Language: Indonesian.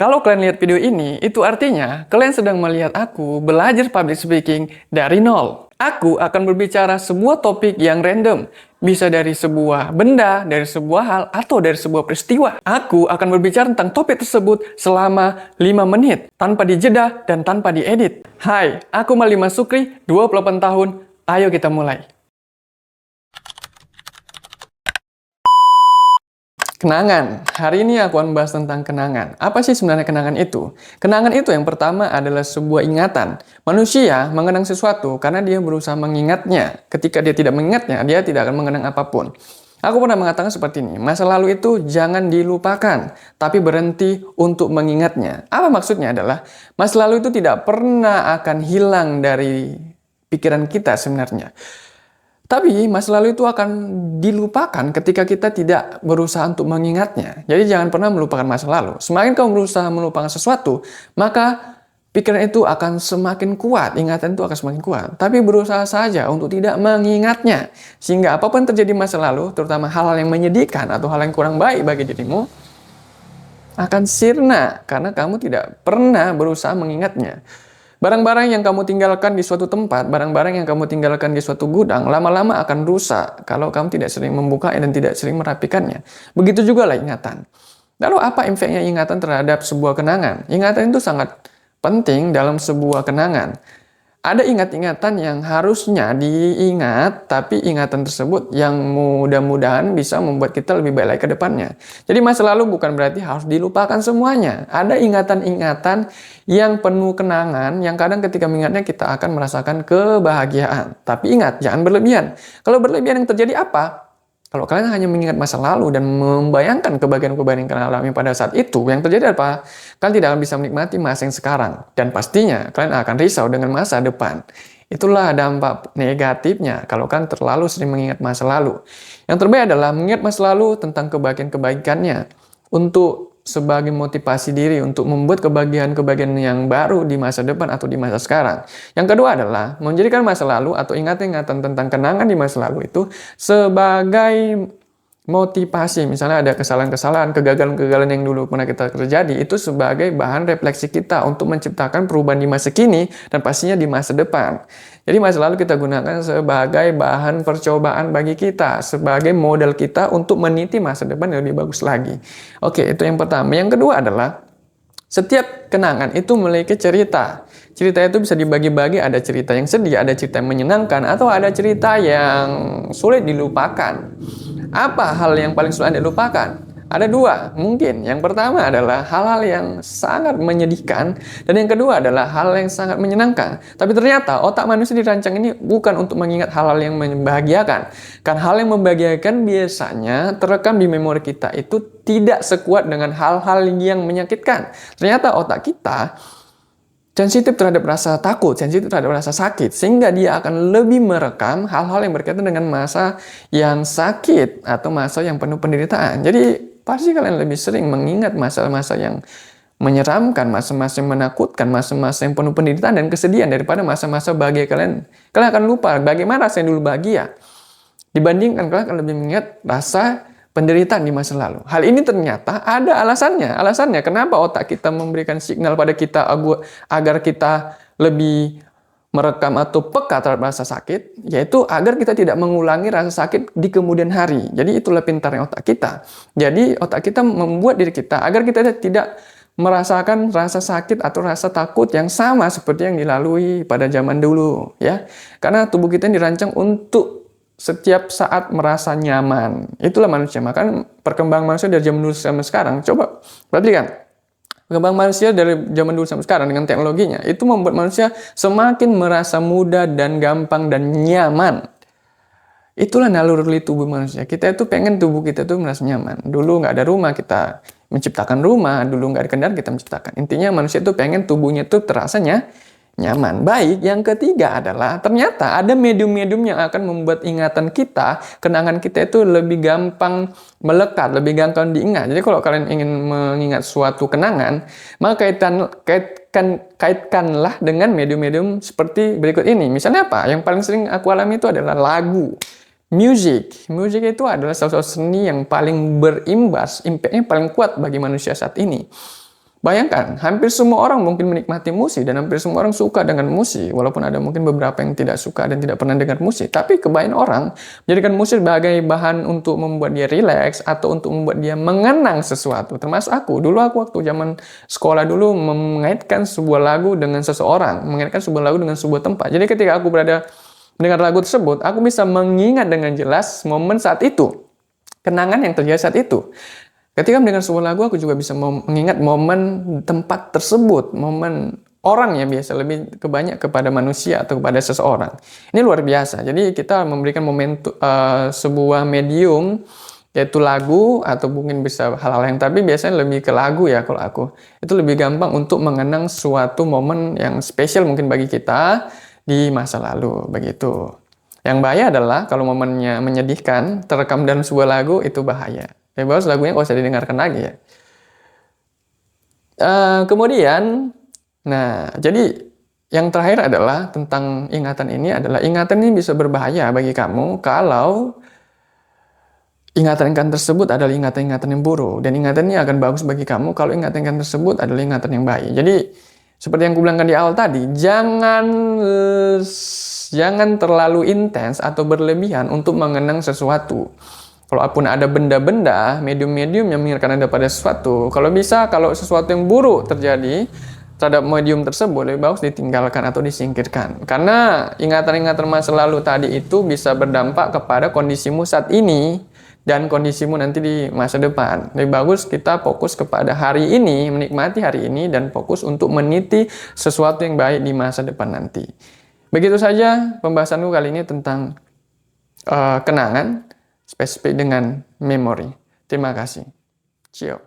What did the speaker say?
Kalau kalian lihat video ini, itu artinya kalian sedang melihat aku belajar public speaking dari nol. Aku akan berbicara semua topik yang random. Bisa dari sebuah benda, dari sebuah hal, atau dari sebuah peristiwa. Aku akan berbicara tentang topik tersebut selama 5 menit, tanpa dijeda dan tanpa diedit. Hai, aku Malima Sukri, 28 tahun. Ayo kita mulai. Kenangan. Hari ini aku akan bahas tentang kenangan. Apa sih sebenarnya kenangan itu? Kenangan itu yang pertama adalah sebuah ingatan. Manusia mengenang sesuatu karena dia berusaha mengingatnya. Ketika dia tidak mengingatnya, dia tidak akan mengenang apapun. Aku pernah mengatakan seperti ini, masa lalu itu jangan dilupakan, tapi berhenti untuk mengingatnya. Apa maksudnya adalah, masa lalu itu tidak pernah akan hilang dari pikiran kita sebenarnya. Tapi masa lalu itu akan dilupakan ketika kita tidak berusaha untuk mengingatnya. Jadi jangan pernah melupakan masa lalu. Semakin kamu berusaha melupakan sesuatu, maka pikiran itu akan semakin kuat, ingatan itu akan semakin kuat. Tapi berusaha saja untuk tidak mengingatnya. Sehingga apapun terjadi masa lalu, terutama hal-hal yang menyedihkan atau hal yang kurang baik bagi dirimu, akan sirna karena kamu tidak pernah berusaha mengingatnya. Barang-barang yang kamu tinggalkan di suatu tempat, barang-barang yang kamu tinggalkan di suatu gudang, lama-lama akan rusak kalau kamu tidak sering membukanya dan tidak sering merapikannya. Begitu juga lah ingatan. Lalu apa efeknya ingatan terhadap sebuah kenangan? Ingatan itu sangat penting dalam sebuah kenangan. Ada ingat-ingatan yang harusnya diingat, tapi ingatan tersebut yang mudah-mudahan bisa membuat kita lebih baik lagi ke depannya. Jadi masa lalu bukan berarti harus dilupakan semuanya. Ada ingatan-ingatan yang penuh kenangan, yang kadang ketika mengingatnya kita akan merasakan kebahagiaan. Tapi ingat, jangan berlebihan. Kalau berlebihan yang terjadi apa? Kalau kalian hanya mengingat masa lalu dan membayangkan kebahagiaan-kebahagiaan yang kalian alami pada saat itu, yang terjadi apa? Kalian tidak akan bisa menikmati masa yang sekarang. Dan pastinya kalian akan risau dengan masa depan. Itulah dampak negatifnya kalau kalian terlalu sering mengingat masa lalu. Yang terbaik adalah mengingat masa lalu tentang kebaikan-kebaikannya. Untuk sebagai motivasi diri untuk membuat kebahagiaan-kebahagiaan yang baru di masa depan atau di masa sekarang. Yang kedua adalah menjadikan masa lalu atau ingatan-ingatan tentang kenangan di masa lalu itu sebagai motivasi. Misalnya ada kesalahan-kesalahan, kegagalan-kegagalan yang dulu pernah kita terjadi, itu sebagai bahan refleksi kita untuk menciptakan perubahan di masa kini dan pastinya di masa depan. Jadi masa lalu kita gunakan sebagai bahan percobaan bagi kita, sebagai modal kita untuk meniti masa depan yang lebih bagus lagi. Oke, itu yang pertama. Yang kedua adalah setiap kenangan itu memiliki cerita. Cerita itu bisa dibagi-bagi, ada cerita yang sedih, ada cerita yang menyenangkan, atau ada cerita yang sulit dilupakan. Apa hal yang paling sulit dilupakan? Ada dua, mungkin. Yang pertama adalah hal-hal yang sangat menyedihkan, dan yang kedua adalah hal yang sangat menyenangkan. Tapi ternyata otak manusia dirancang ini bukan untuk mengingat hal-hal yang membahagiakan. Karena hal yang membahagiakan biasanya terekam di memori kita itu tidak sekuat dengan hal-hal yang menyakitkan. Ternyata otak kita sensitif terhadap rasa takut, sensitif terhadap rasa sakit, sehingga dia akan lebih merekam hal-hal yang berkaitan dengan masa yang sakit atau masa yang penuh penderitaan. Jadi pasti kalian lebih sering mengingat masa-masa yang menyeramkan, masa-masa yang menakutkan, masa-masa yang penuh penderitaan dan kesedihan daripada masa-masa bahagia kalian. Kalian akan lupa bagaimana rasanya dulu bahagia. Dibandingkan kalian akan lebih mengingat rasa penderitaan di masa lalu. Hal ini ternyata ada alasannya. Alasannya kenapa otak kita memberikan signal pada kita agar kita lebih merekam atau peka terhadap rasa sakit, yaitu agar kita tidak mengulangi rasa sakit di kemudian hari. Jadi itulah pintarnya otak kita. Jadi otak kita membuat diri kita agar kita tidak merasakan rasa sakit atau rasa takut yang sama seperti yang dilalui pada zaman dulu, ya. Karena tubuh kita dirancang untuk setiap saat merasa nyaman. Itulah manusia. Maka perkembangan manusia dari zaman dulu sampai sekarang, coba perhatikan. Perkembangan manusia dari zaman dulu sampai sekarang dengan teknologinya, itu membuat manusia semakin merasa mudah dan gampang dan nyaman. Itulah naluri tubuh manusia. Kita itu pengen tubuh kita itu merasa nyaman. Dulu nggak ada rumah, kita menciptakan rumah. Dulu nggak ada kendaraan, kita menciptakan. Intinya manusia itu pengen tubuhnya itu terasanya nyaman. Baik, yang ketiga adalah ternyata ada medium-medium yang akan membuat ingatan kita, kenangan kita itu lebih gampang melekat, lebih gampang diingat. Jadi kalau kalian ingin mengingat suatu kenangan, maka kaitkanlah dengan medium-medium seperti berikut ini. Misalnya apa? Yang paling sering aku alami itu adalah lagu. Music itu adalah salah satu seni yang paling berimbas, impact-nya paling kuat bagi manusia saat ini. Bayangkan, hampir semua orang mungkin menikmati musik dan hampir semua orang suka dengan musik, walaupun ada mungkin beberapa yang tidak suka dan tidak pernah dengar musik. Tapi kebanyakan orang menjadikan musik sebagai bahan untuk membuat dia rileks atau untuk membuat dia mengenang sesuatu. Termasuk aku, dulu aku waktu zaman sekolah dulu mengaitkan sebuah lagu dengan seseorang, mengaitkan sebuah lagu dengan sebuah tempat. Jadi ketika aku berada mendengar lagu tersebut, aku bisa mengingat dengan jelas momen saat itu, kenangan yang terjadi saat itu. Ketika mendengar sebuah lagu, aku juga bisa mengingat momen tempat tersebut, momen orang yang biasa lebih kebanyak kepada manusia atau kepada seseorang. Ini luar biasa. Jadi kita memberikan momentum sebuah medium yaitu lagu atau mungkin bisa hal-hal yang tapi biasanya lebih ke lagu ya kalau aku. Itu lebih gampang untuk mengenang suatu momen yang spesial mungkin bagi kita di masa lalu begitu. Yang bahaya adalah kalau momennya menyedihkan, terekam dalam sebuah lagu itu bahaya. Ya bagus lagunya nggak usah didengarkan lagi ya. Kemudian, nah jadi yang terakhir adalah tentang ingatan ini adalah ingatan ini bisa berbahaya bagi kamu kalau ingatan-ingatan tersebut adalah ingatan-ingatan yang buruk dan ingatan ini akan bagus bagi kamu kalau ingatan-ingatan tersebut adalah ingatan yang baik. Jadi seperti yang kubilangkan di awal tadi, jangan terlalu intens atau berlebihan untuk mengenang sesuatu. Kalaupun ada benda-benda, medium-medium yang mengingatkan Anda pada sesuatu, kalau bisa, kalau sesuatu yang buruk terjadi terhadap medium tersebut, lebih bagus ditinggalkan atau disingkirkan. Karena ingatan-ingatan masa lalu tadi itu bisa berdampak kepada kondisimu saat ini dan kondisimu nanti di masa depan. Lebih bagus kita fokus kepada hari ini, menikmati hari ini, dan fokus untuk meniti sesuatu yang baik di masa depan nanti. Begitu saja pembahasanku kali ini tentang kenangan, spesifik dengan memori. Terima kasih. Ciao.